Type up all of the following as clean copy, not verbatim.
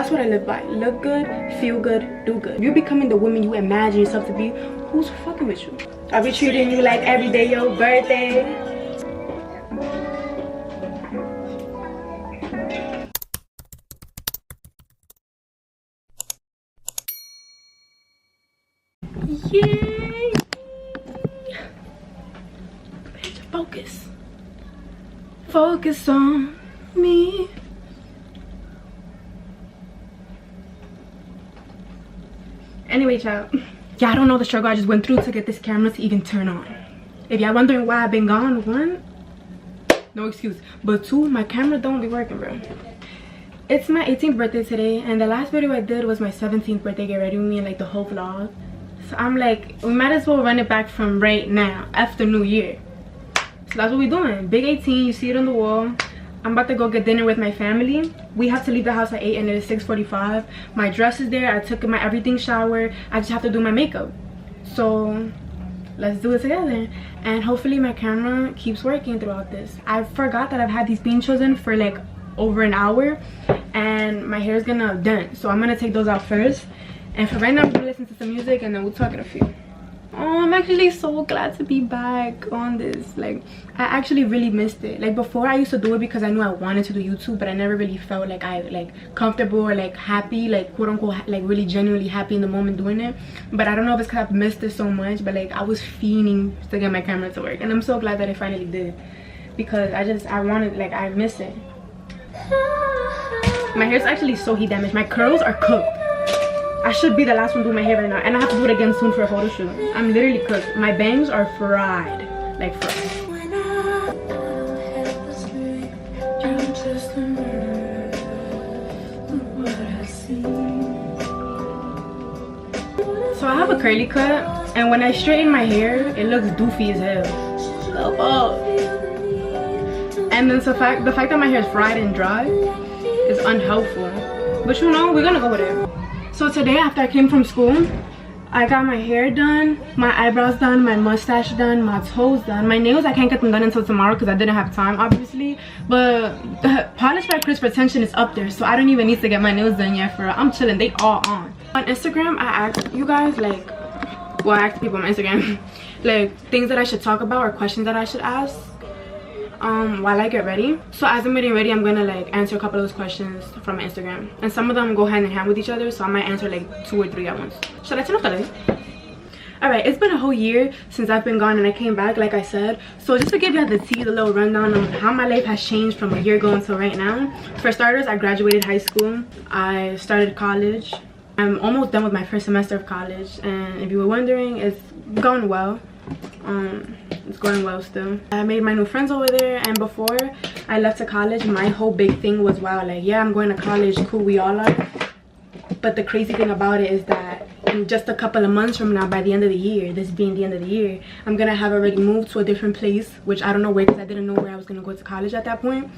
That's what I live by. Look good, feel good, do good. If you're becoming the woman you imagine yourself to be, who's fucking with you? I'll be treating you like every day your birthday. Yay! Bitch, focus. Focus on me. Anyway, child, y'all don't know the struggle I just went through to get this camera to even turn on. If y'all wondering why I've been gone, one, no excuse, but two, my camera don't be working, bro. It's my 18th birthday today, and the last video I did was my 17th birthday get ready with me and like the whole vlog. So I'm like, we might as well run it back from right now after New Year. So that's what we're doing. Big 18, you see it on the wall. I'm about to go get dinner with my family. We have to leave the house at 8 and it is 6:45. My dress is there. I took my everything shower. I just have to do my makeup. So let's do it together. And hopefully my camera keeps working throughout this. I forgot that I've had these pinchos in for like over an hour and my hair is gonna dent. So I'm gonna take those out first. And for right now, I'm gonna listen to some music and then we'll talk in a few. Oh, I'm actually so glad to be back on this. Like, I actually really missed it. Like, before I used to do it because I knew I wanted to do YouTube, but I never really felt like I comfortable or like happy, like quote unquote, like really genuinely happy in the moment doing it. But I don't know if it's because I've missed it so much, but like I was fiending to get my camera to work, and I'm so glad that it finally did, because I wanted, like, I miss it. My hair's actually so heat damaged. My curls are cooked. I should be the last one doing my hair right now, and I have to do it again soon for a photo shoot. I'm literally cooked. My bangs are fried, like fried. So I have a curly cut, and when I straighten my hair, it looks doofy as hell. And then the fact that my hair is fried and dry is unhelpful. But you know, we're gonna go with it. So today after I came from school, I got my hair done, my eyebrows done, my mustache done, my toes done. My nails, I can't get them done until tomorrow because I didn't have time, obviously. But the Polish by Crisp Retention is up there, so I don't even need to get my nails done yet. I'm chilling, they all on. On Instagram, I asked you guys, like, well, I asked people on Instagram, like, things that I should talk about or questions that I should ask while I get ready. So as I'm getting ready, I'm gonna like answer a couple of those questions from my Instagram, and some of them go hand in hand with each other, so I might answer like 2 or 3 at once. Should I turn off the light? All right, it's been a whole year since I've been gone and I came back, like I said. So just to give you the tea, the little rundown on how my life has changed from a year ago until right now. For starters, I graduated high school. I started college. I'm almost done with my first semester of college, and if you were wondering, it's going well. It's going well still. I made my new friends over there, and before I left to college, my whole big thing was, wow, like, yeah, I'm going to college, cool, we all are. But the crazy thing about it is that in just a couple of months from now, by the end of the year, this being the end of the year, I'm gonna have already moved to a different place, which I don't know where, because I didn't know where I was gonna go to college at that point.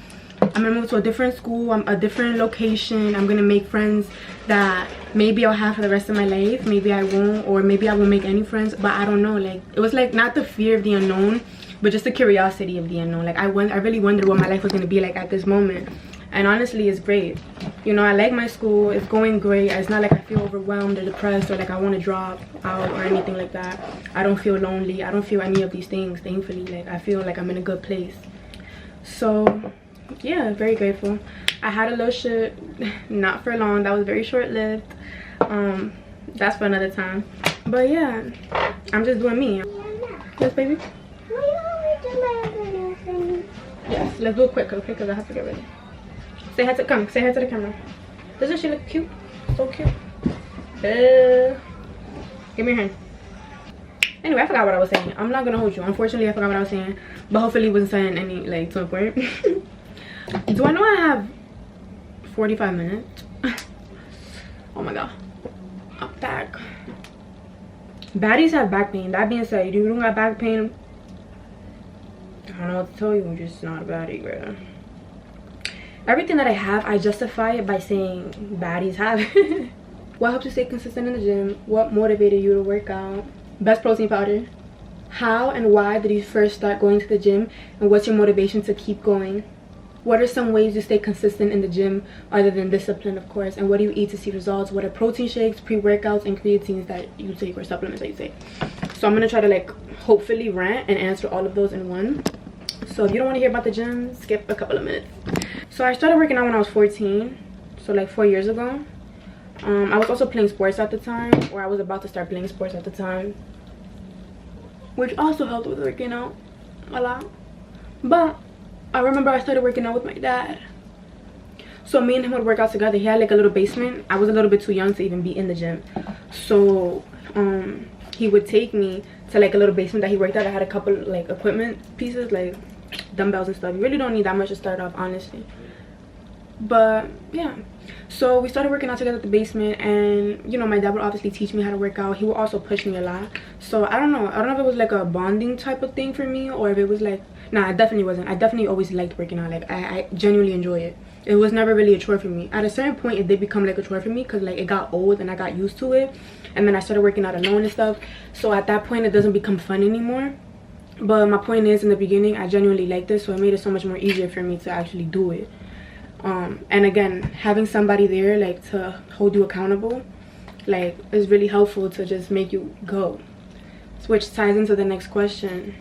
I'm gonna move to a different school, a different location. I'm gonna make friends that maybe I'll have for the rest of my life, maybe I won't, or maybe I won't make any friends, but I don't know. Like, it was like not the fear of the unknown, but just the curiosity of the unknown. Like, I really wondered what my life was gonna be like at this moment, and honestly, it's great. You know, I like my school, it's going great. It's not like I feel overwhelmed or depressed or like I want to drop out or anything like that. I don't feel lonely, I don't feel any of these things, thankfully. Like, I feel like I'm in a good place. So yeah, very grateful. I had a little shit, not for long, that was very short-lived. That's for another time. But yeah, I'm just doing me. Yes, baby? Yes, let's do it quick, okay, because I have to get ready. Say hi to the camera. Doesn't she look cute? So cute. Give me your hand. Anyway, I forgot what I was saying. I'm not gonna hold you. Unfortunately, I forgot what I was saying, but hopefully it wasn't saying any like too important. Do I know I have 45 minutes? Oh my god, I'm back. Baddies have back pain. That being said, if you don't got back pain, I don't know what to tell you. I'm just not a baddie, bro. Everything that I have, I justify it by saying baddies have it. What helped you stay consistent in the gym? What motivated you to work out? Best protein powder. How and why did you first start going to the gym? And what's your motivation to keep going? What are some ways you stay consistent in the gym other than discipline, of course? And what do you eat to see results? What are protein shakes, pre-workouts, and creatines that you take, or supplements that you take? So I'm gonna try to like hopefully rant and answer all of those in one. So if you don't want to hear about the gym, skip a couple of minutes. So I started working out when I was 14, so like 4 years ago. I was also playing sports at the time, or I was about to start playing sports at the time, which also helped with working out a lot. But I remember I started working out with my dad. So me and him would work out together. He had like a little basement. I was a little bit too young to even be in the gym. So he would take me to like a little basement that he worked at. I had a couple like equipment pieces, like dumbbells and stuff. You really don't need that much to start off, honestly. But yeah, so we started working out together at the basement, and you know, my dad would obviously teach me how to work out. He would also push me a lot. So I don't know if it was like a bonding type of thing for me, or if it was like, nah, it definitely wasn't. I definitely always liked working out. Like I genuinely enjoy it. It was never really a chore for me. At a certain point it did become like a chore for me, because like it got old and I got used to it, and then I started working out alone and stuff. So at that point it doesn't become fun anymore. But my point is, in the beginning I genuinely liked this, so it made it so much more easier for me to actually do it. And again, having somebody there like to hold you accountable, like, is really helpful to just make you go. Which ties into the next question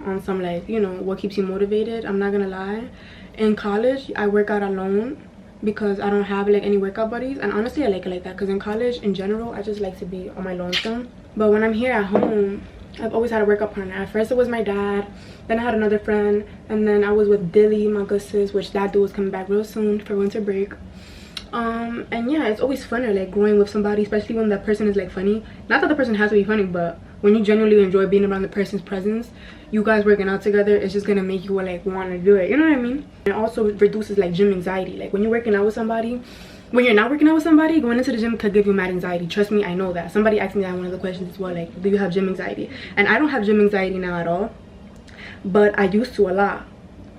on some like, you know, what keeps you motivated. I'm not gonna lie, in college I work out alone because I don't have like any workout buddies, and honestly I like it like that, because in college in general I just like to be on my lonesome. But when I'm here at home, I've always had a workout partner. At first it was my dad, then I had another friend, and then I was with Dilly, my good sis, which that dude is coming back real soon for winter break. And yeah, it's always funner like growing with somebody, especially when that person is like funny. Not that the person has to be funny, but when you genuinely enjoy being around the person's presence, you guys working out together, it's just gonna make you like want to do it, you know what I mean? It also reduces like gym anxiety. Like when you're working out with somebody, when you're not working out with somebody, going into the gym could give you mad anxiety. Trust me, I know that. Somebody asked me that in one of the questions as well, like, do you have gym anxiety? And I don't have gym anxiety now at all, but I used to a lot.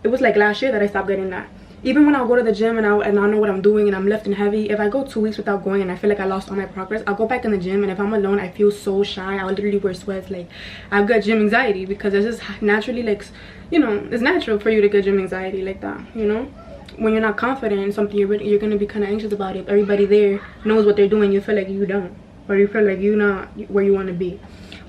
It was like last year that I stopped getting that. Even when I'll go to the gym and I know what I'm doing and I'm lifting heavy, if I go 2 weeks without going and I feel like I lost all my progress, I'll go back in the gym, and if I'm alone I feel so shy. I'll literally wear sweats. Like, I've got gym anxiety because it's just naturally, like, you know, it's natural for you to get gym anxiety like that, you know? When you're not confident in something, you're gonna be kind of anxious about it. If everybody there knows what they're doing, you feel like you don't, or you feel like you're not where you want to be.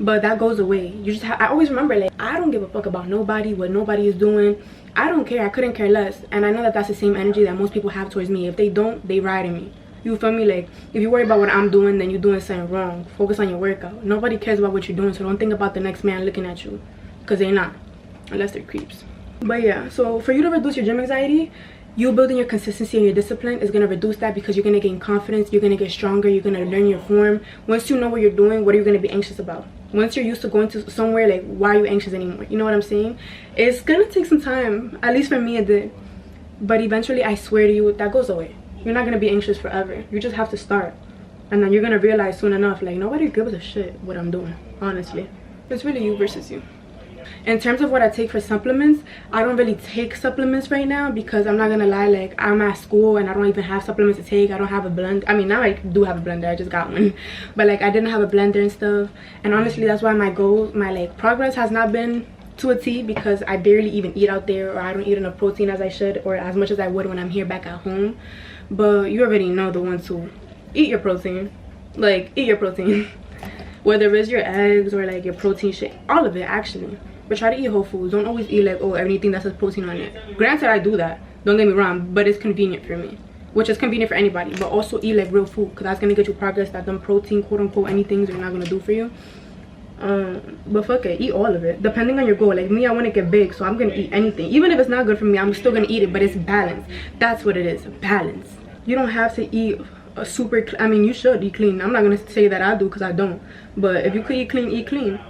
But that goes away. You just I always remember, like, I don't give a fuck about nobody, what nobody is doing. I don't care. I couldn't care less. And I know that that's the same energy that most people have towards me. If they don't, they riding me. You feel me? Like, if you worry about what I'm doing, then you're doing something wrong. Focus on your workout. Nobody cares about what you're doing, so don't think about the next man looking at you, because they're not, unless they're creeps. But yeah, so for you to reduce your gym anxiety, you building your consistency and your discipline is going to reduce that, because you're going to gain confidence, you're going to get stronger, you're going to learn your form. Once you know what you're doing, what are you going to be anxious about? Once you're used to going to somewhere, like, why are you anxious anymore? You know what I'm saying? It's going to take some time. At least for me it did. But eventually, I swear to you, that goes away. You're not going to be anxious forever. You just have to start. And then you're going to realize soon enough, like, nobody gives a shit what I'm doing, honestly. It's really you versus you. In terms of what I take for supplements, I don't really take supplements right now, because I'm not gonna lie, like, I'm at school and I don't even have supplements to take. I don't have a blender. I mean, now I do have a blender, I just got one, but like, I didn't have a blender and stuff. And honestly, that's why my like progress has not been to a T, because I barely even eat out there, or I don't eat enough protein as I should, or as much as I would when I'm here back at home. But you already know the ones who eat your protein. Like, eat your protein. Whether it's your eggs or like your protein shake, all of it actually. But try to eat whole foods. Don't always eat like, oh, anything that says protein on it. Granted, I do that, don't get me wrong, but it's convenient for me, which is convenient for anybody. But also eat like real food, because that's gonna get you progress that them protein, quote unquote, anything are not gonna do for you. But fuck it, eat all of it depending on your goal. Like me, I want to get big, so I'm gonna eat anything. Even if it's not good for me, I'm still gonna eat it, but it's balance. That's what it is, balance. You don't have to eat a super I mean, you should eat clean. I'm not gonna say that I do, because I don't. But if you could eat clean, eat clean.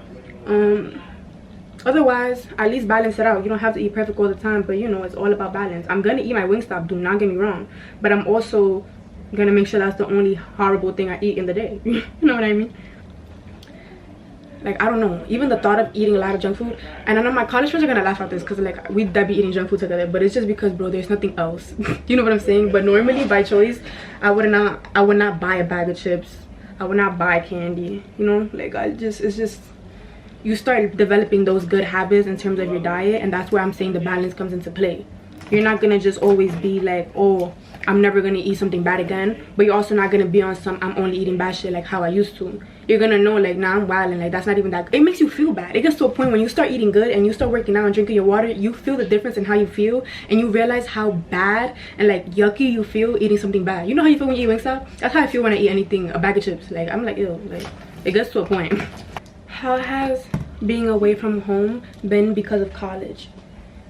Otherwise, at least balance it out. You don't have to eat perfect all the time, but you know, it's all about balance. I'm gonna eat my Wingstop, do not get me wrong, but I'm also gonna make sure that's the only horrible thing I eat in the day. You know what I mean? Like, I don't know, even the thought of eating a lot of junk food, and I know my college friends are gonna laugh at this, because like, we'd be eating junk food together, but it's just because, bro, there's nothing else. You know what I'm saying? But normally, by choice, I would not buy a bag of chips. I would not buy candy, you know? Like, it's just, you start developing those good habits in terms of your diet, and that's where I'm saying the balance comes into play. You're not gonna just always be like, oh, I'm never gonna eat something bad again, but you're also not gonna be on some I'm only eating bad shit like how I used to. You're gonna know like, nah, I'm wilding, like that's not even that. It makes you feel bad. It gets to a point when you start eating good and you start working out and drinking your water, you feel the difference in how you feel, and you realize how bad and like yucky you feel eating something bad. You know how you feel when you eat Wingstop? That's how I feel when I eat anything, a bag of chips. Like I'm like, ew. Like it gets to a point. How has being away from home been because of college?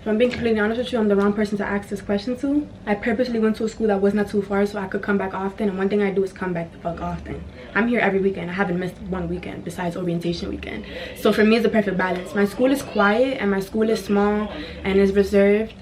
If I'm being completely honest with you, I'm the wrong person to ask this question to. I purposely went to a school that was not too far so I could come back often, and one thing I do is come back the fuck often. I'm here every weekend. I haven't missed one weekend besides orientation weekend. So for me, it's a perfect balance. My school is quiet and my school is small and it's reserved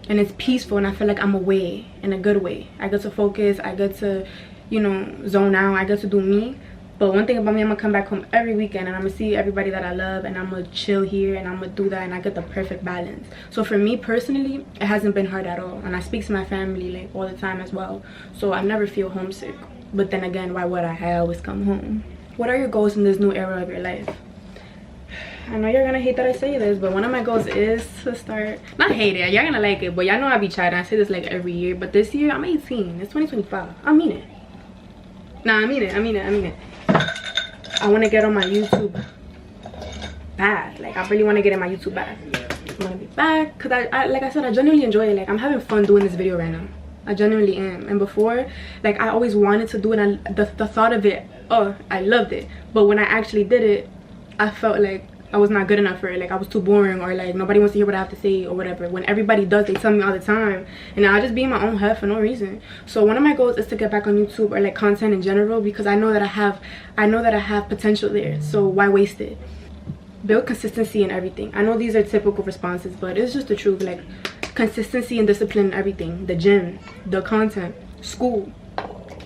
and it's peaceful, and I feel like I'm away in a good way. I get to focus, I get to, you know, zone out, I get to do me. But one thing about me, I'm gonna come back home every weekend and I'm gonna see everybody that I love, and I'm gonna chill here and I'm gonna do that, and I get the perfect balance. So for me personally, it hasn't been hard at all, and I speak to my family like all the time as well. So I never feel homesick. But then again, why would I always come home? What are your goals in this new era of your life? I know you're gonna hate that I say this, but one of my goals is to start, not hate it, you're gonna like it, but y'all know I be chatting. I say this like every year, but this year I'm 18. It's 2025. I mean it. Nah, I mean it. I want to get on my YouTube bad. Like I really want to get in my YouTube bad. I want to be back because I like I said, I genuinely enjoy it. Like I'm having fun doing this video right now. I genuinely am. And before, like I always wanted to do it, and the thought of it, oh, I loved it. But when I actually did it, I felt like I was not good enough for it. Like I was too boring, or like nobody wants to hear what I have to say or whatever. When everybody does, they tell me all the time, and I just be in my own head for no reason. So one of my goals is to get back on YouTube, or like content in general, because I know that I have potential there. So why waste it? Build consistency in everything. I know these are typical responses, but it's just the truth. Like consistency and discipline in everything. The gym, the content, school,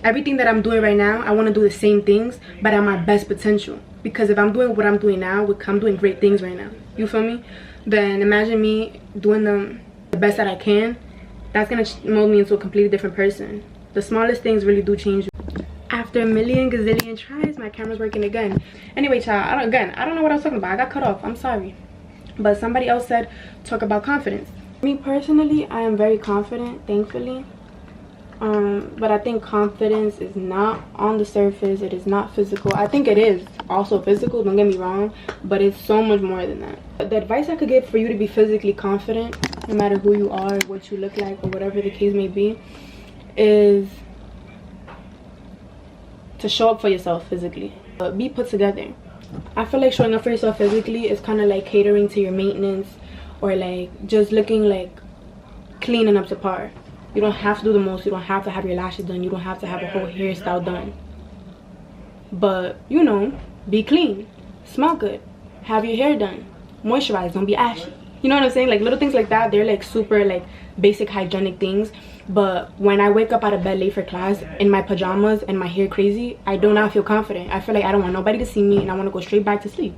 everything that I'm doing right now, I want to do the same things but at my best potential. Because if I'm doing what I'm doing now, I'm doing great things right now, you feel me? Then imagine me doing the best that I can. That's gonna mold me into a completely different person. The smallest things really do change you. After a million gazillion tries, my camera's working again. Anyway, child, I don't know what I was talking about. I got cut off, I'm sorry. But somebody else said talk about confidence. Me personally, I am very confident, thankfully. But I think confidence is not on the surface. It is not physical. I think it is also physical, don't get me wrong, but it's so much more than that. The advice I could give for you to be physically confident, no matter who you are, what you look like, or whatever the case may be, is to show up for yourself physically. Be put together. I feel like showing up for yourself physically is kind of like catering to your maintenance, or like just looking like clean and up to par. You don't have to do the most. You don't have to have your lashes done. You don't have to have a whole hairstyle done. But, you know, be clean. Smell good. Have your hair done. Moisturize. Don't be ashy. You know what I'm saying? Like little things like that. They're like super like basic hygienic things. But when I wake up out of bed late for class in my pajamas and my hair crazy, I do not feel confident. I feel like I don't want nobody to see me and I want to go straight back to sleep.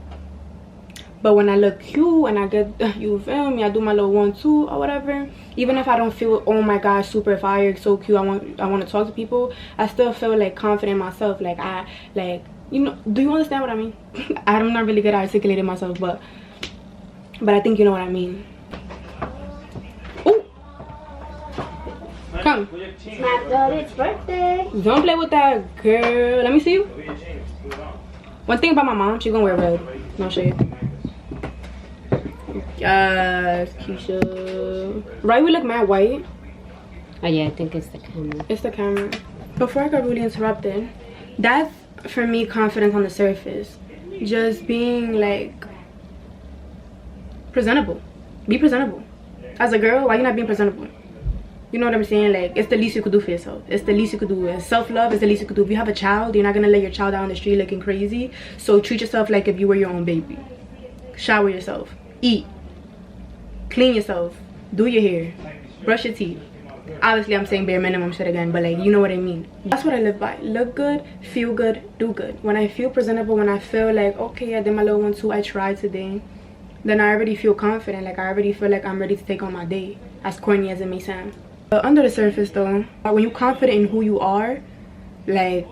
But when I look cute and I get, you feel me, I do my little 1-2 or whatever, even if I don't feel, oh my god, super fire, so cute, I want to talk to people, I still feel like confident in myself. Like you know, do you understand what I mean? I'm not really good at articulating myself, but I think you know what I mean. Ooh, come. It's my daughter's birthday. Don't play with that, girl. Let me see you. One thing about my mom, she's gonna wear red. No shade. Yes, Keisha. Right, we look mad white. Oh yeah, I think it's the camera. It's the camera. Before I got really interrupted, that's for me confidence on the surface. Just being like presentable. Be presentable. As a girl, why you not being presentable? You know what I'm saying? Like, it's the least you could do for yourself. It's the least you could do. Self-love is the least you could do. If you have a child, you're not gonna let your child out on the street looking crazy. So treat yourself like if you were your own baby. Shower yourself. Eat. Clean yourself. Do your hair. Brush your teeth. Obviously, I'm saying bare minimum shit again, but like, you know what I mean. That's what I live by. Look good, feel good, do good. When I feel presentable, when I feel like, okay, I did my little 1-2, I tried today, then I already feel confident. Like, I already feel like I'm ready to take on my day. As corny as it may sound. But under the surface though, when you're confident in who you are, like,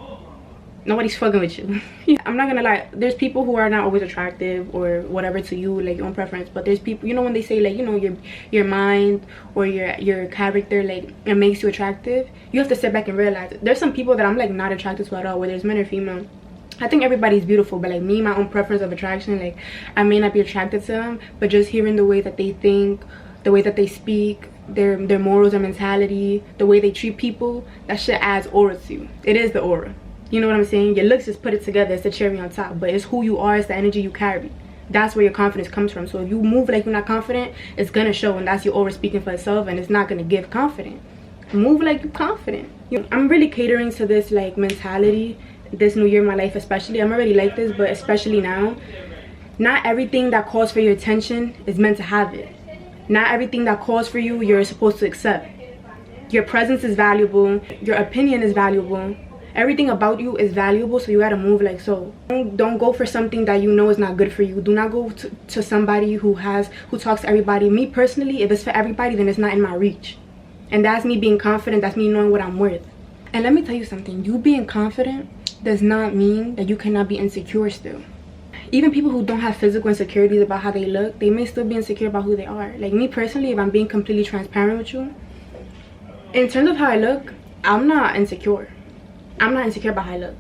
Nobody's fucking with you. I'm not gonna lie, there's people who are not always attractive or whatever to you, like your own preference, but there's people, you know, when they say like, you know, your mind or your character, like it makes you attractive, you have to sit back and realize it. There's some people that I'm like not attracted to at all, whether it's men or female. I think everybody's beautiful, but like me, my own preference of attraction, like I may not be attracted to them, but just hearing the way that they think, the way that they speak, their morals, their mentality, the way they treat people, that shit adds aura to you. It is the aura. You know what I'm saying? Your looks just put it together. It's the cherry on top. But it's who you are. It's the energy you carry. That's where your confidence comes from. So if you move like you're not confident, it's going to show. And that's your aura speaking for itself. And it's not going to give confidence. Move like you're confident. I'm really catering to this like mentality. This new year in my life especially. I'm already like this. But especially now. Not everything that calls for your attention is meant to have it. Not everything that calls for you, you're supposed to accept. Your presence is valuable. Your opinion is valuable. Everything about you is valuable, so you gotta move like so. Don't go for something that you know is not good for you. Do not go to somebody who talks to everybody. Me personally, if it's for everybody, then it's not in my reach. And that's me being confident. That's me knowing what I'm worth. And let me tell you something. You being confident does not mean that you cannot be insecure still. Even people who don't have physical insecurities about how they look, they may still be insecure about who they are. Like me personally, if I'm being completely transparent with you, in terms of how I look, I'm not insecure. I'm not insecure about how I look.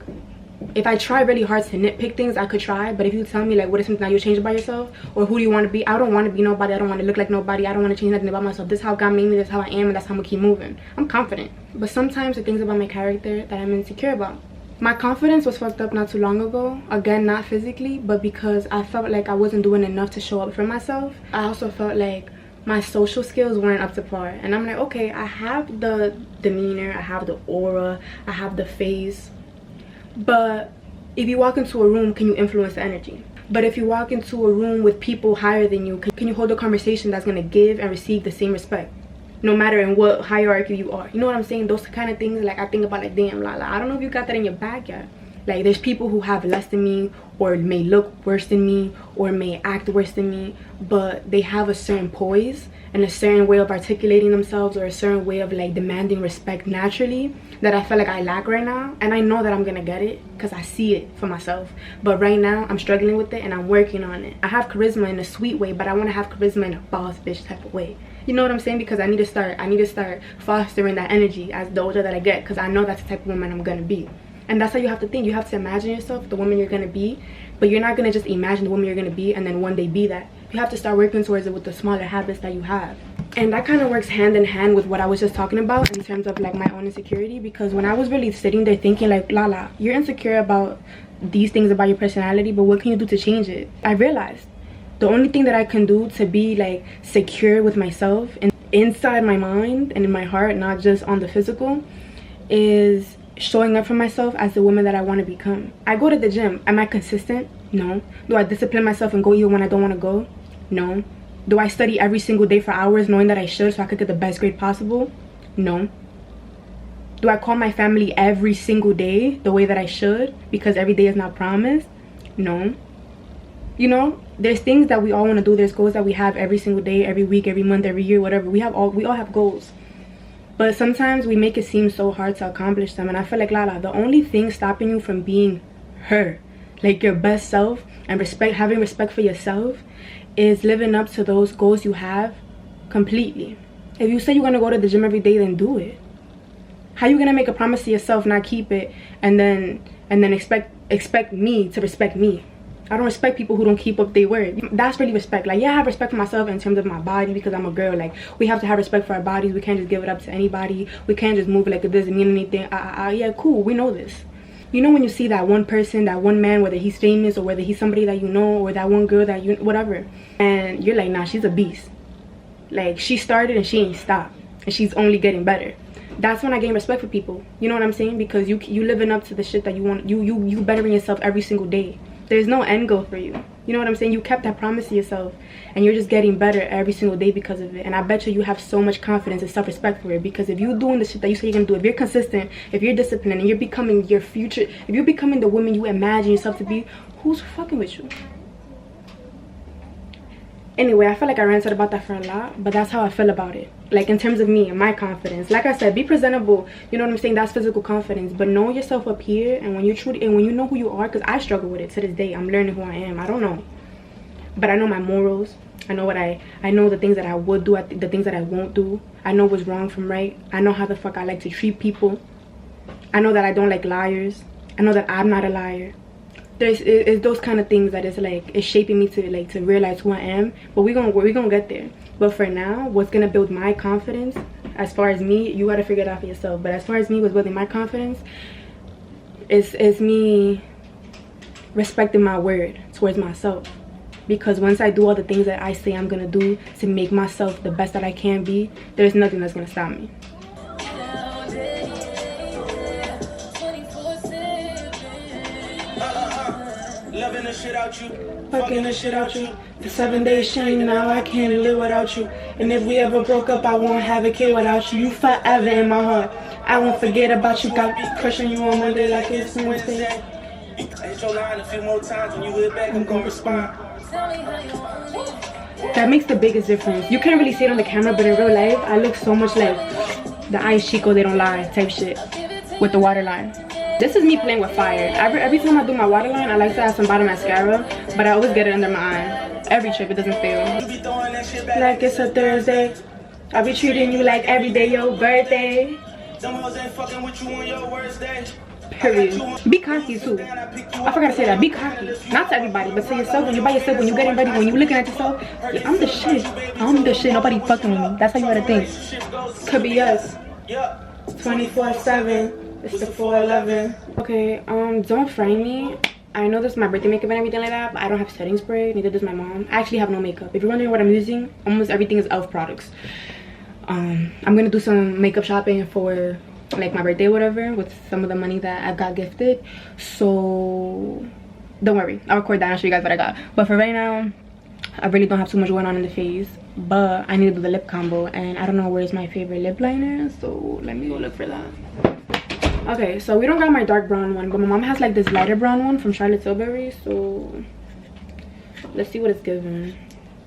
If I try really hard to nitpick things, I could try. But if you tell me like what is something that you change about yourself, or who do you want to be, I don't want to be nobody. I don't want to look like nobody. I don't want to change nothing about myself. This is how God made me. This is how I am, and that's how I'm gonna keep moving. I'm confident. But sometimes the things about my character that I'm insecure about. My confidence was fucked up not too long ago. Again, not physically, but because I felt like I wasn't doing enough to show up for myself. I also felt like my social skills weren't up to par. And I'm like, okay, I have the demeanor, I have the aura, I have the face. But if you walk into a room, can you influence the energy? But if you walk into a room with people higher than you, can you hold a conversation that's going to give and receive the same respect? No matter in what hierarchy you are. You know what I'm saying? Those kind of things, like I think about like, damn, like, I don't know if you got that in your bag yet. Like there's people who have less than me, or may look worse than me, or may act worse than me, but they have a certain poise and a certain way of articulating themselves, or a certain way of like demanding respect naturally that I feel like I lack right now. And I know that I'm gonna get it because I see it for myself. But right now I'm struggling with it and I'm working on it. I have charisma in a sweet way, but I want to have charisma in a boss bitch type of way. You know what I'm saying? Because I need to start fostering that energy as the older that I get, because I know that's the type of woman I'm gonna be. And that's how you have to think. You have to imagine yourself the woman you're gonna be, but you're not gonna just imagine the woman you're gonna be and then one day be that. You have to start working towards it with the smaller habits that you have. And that kind of works hand in hand with what I was just talking about in terms of like my own insecurity. Because when I was really sitting there thinking like, Lala, you're insecure about these things about your personality, but what can you do to change it? I realized the only thing that I can do to be like secure with myself and inside my mind and in my heart, not just on the physical, is showing up for myself as the woman that I want to become. I go to the gym. Am I consistent? No. Do I discipline myself and go even when I don't want to go? No. Do I study every single day for hours knowing that I should so I could get the best grade possible? No. Do I call my family every single day the way that I should because every day is not promised? No. You know, there's things that we all want to do. There's goals that we have every single day, every week, every month, every year, whatever. We all have goals. But sometimes we make it seem so hard to accomplish them. And I feel like, Lala, the only thing stopping you from being her, like your best self, and having respect for yourself, is living up to those goals you have completely. If you say you're going to go to the gym every day, then do it. How you going to make a promise to yourself, not keep it, and then expect me to respect me? I don't respect people who don't keep up their word. That's really respect. Like, yeah, I have respect for myself in terms of my body because I'm a girl. Like, we have to have respect for our bodies. We can't just give it up to anybody. We can't just move it like it doesn't mean anything. Yeah, cool. We know this. You know, when you see that one person, that one man, whether he's famous or whether he's somebody that you know, or that one girl that you, whatever, and you're like, nah, she's a beast. Like, she started and she ain't stopped, and she's only getting better. That's when I gain respect for people. You know what I'm saying? Because you living up to the shit that you want. You bettering yourself every single day. There's no end goal for you. You know what I'm saying? You kept that promise to yourself, and you're just getting better every single day because of it. And I bet you have so much confidence and self-respect for it, because if you're doing the shit that you say you're gonna do, if you're consistent, if you're disciplined, and you're becoming your future, if you're becoming the woman you imagine yourself to be, who's fucking with you? Anyway, I feel like I ranted about that for a lot, but that's how I feel about it. Like, in terms of me and my confidence. Like I said, be presentable. You know what I'm saying? That's physical confidence. But know yourself up here, and when you truly, and when you know who you are, because I struggle with it to this day. I'm learning who I am. I don't know, but I know my morals. I know what I know the things that I would do, the things that I won't do. I know what's wrong from right. I know how the fuck I like to treat people. I know that I don't like liars. I know that I'm not a liar. It's those kind of things that is like, it's shaping me to realize who I am. But we're gonna get there. But for now, what's gonna build my confidence, as far as me, you gotta figure it out for yourself. But as far as me, what's building my confidence is me respecting my word towards myself. Because once I do all the things that I say I'm gonna do to make myself the best that I can be, there's nothing that's gonna stop me. Loving the shit out you, fucking the shit out you. The 7 days shame, now I can't live without you. And if we ever broke up, I won't have a kid without you. You forever in my heart, I won't forget about you. Got me crushing you on Monday like it's Wednesday. Hit your line a few more times. When you hit back, I'm gonna respond. That makes the biggest difference. You can't really see it on the camera, but in real life, I look so much like the Ice Chico, they don't lie type shit with the waterline. This is me playing with fire. Every time I do my waterline, I like to add some bottom mascara, but I always get it under my eye. Every trip, it doesn't fail. Like it's a Thursday. I be treating you like every day your birthday. Period. Be cocky too. I forgot to say that. Be cocky. Not to everybody, but to yourself. When you're by yourself, when you're getting ready, when you're looking at yourself, yeah, I'm the shit. I'm the shit. Nobody fucking with me. That's how you gotta think. Could be us. 24/7. It's the 411. Okay, don't frame me. I know this is my birthday makeup and everything like that, but I don't have setting spray. Neither does my mom. I actually have no makeup. If you're wondering what I'm using, almost everything is e.l.f. products. I'm gonna do some makeup shopping for like my birthday or whatever with some of the money that I got gifted. So don't worry, I'll record that and I'll show you guys what I got. But for right now, I really don't have too much going on in the face, but I need to do the lip combo, and I don't know where's my favorite lip liner, so let me go look for that. Okay, so we don't got my dark brown one, but my mom has like this lighter brown one from Charlotte Tilbury, so let's see what it's giving.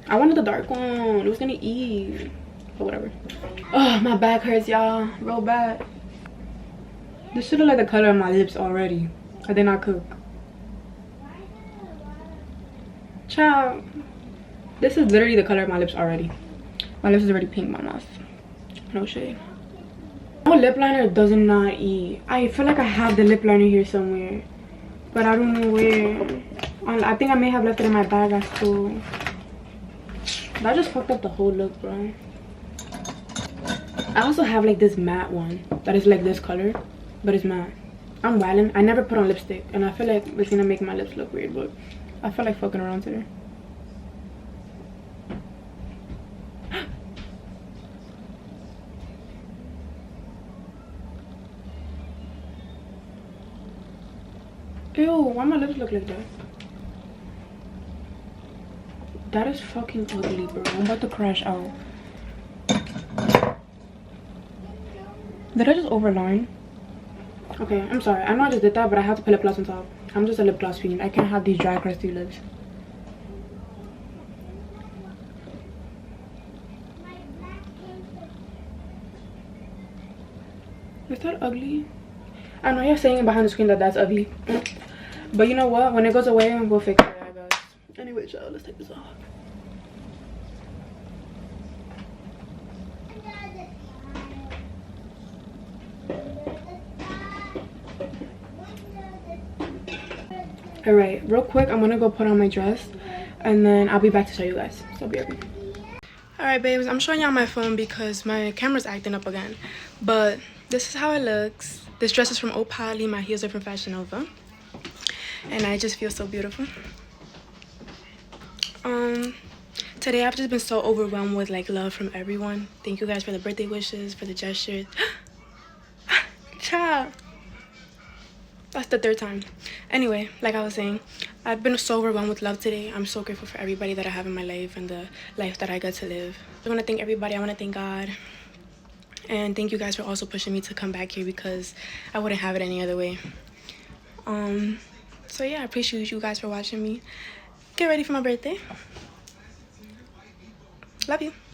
I wanted the dark one. It was gonna eat, but whatever. Oh, my back hurts, y'all, real bad. This should look like the color of my lips already. I did not cook. Child, this is literally the color of my lips already. My lips is already pink, mama's. No shade. No, lip liner does not eat. I feel like I have the lip liner here somewhere, but I don't know where. I think I may have left it in my bag at school. That just fucked up the whole look, bro. I also have like this matte one that is like this color, but it's matte. I'm wildin'. I never put on lipstick, and I feel like it's gonna make my lips look weird, but I feel like fucking around today. Ew, why my lips look like that? That is fucking ugly, bro. I'm about to crash out. Did I just overline? Okay, I'm sorry. I know I just did that, but I have to put lip gloss on top. I'm just a lip gloss fiend. I can't have these dry, crusty lips. Is that ugly? I know you're saying behind the screen that that's ugly. But you know what? When it goes away, we'll fix it, I guess. Anyway, child, let's take this off. Alright, real quick, I'm gonna go put on my dress, and then I'll be back to show you guys. So be right back. Alright, babes, I'm showing y'all my phone because my camera's acting up again. But this is how it looks. This dress is from Opali, my heels are from Fashion Nova. And I just feel so beautiful. Today I've just been so overwhelmed with like love from everyone. Thank you guys for the birthday wishes, for the gestures. Ciao. That's the third time. Anyway, like I was saying, I've been so overwhelmed with love today. I'm so grateful for everybody that I have in my life and the life that I get to live. I want to thank everybody. I want to thank God. And thank you guys for also pushing me to come back here because I wouldn't have it any other way. So yeah, I appreciate you guys for watching me. Get ready for my birthday. Love you.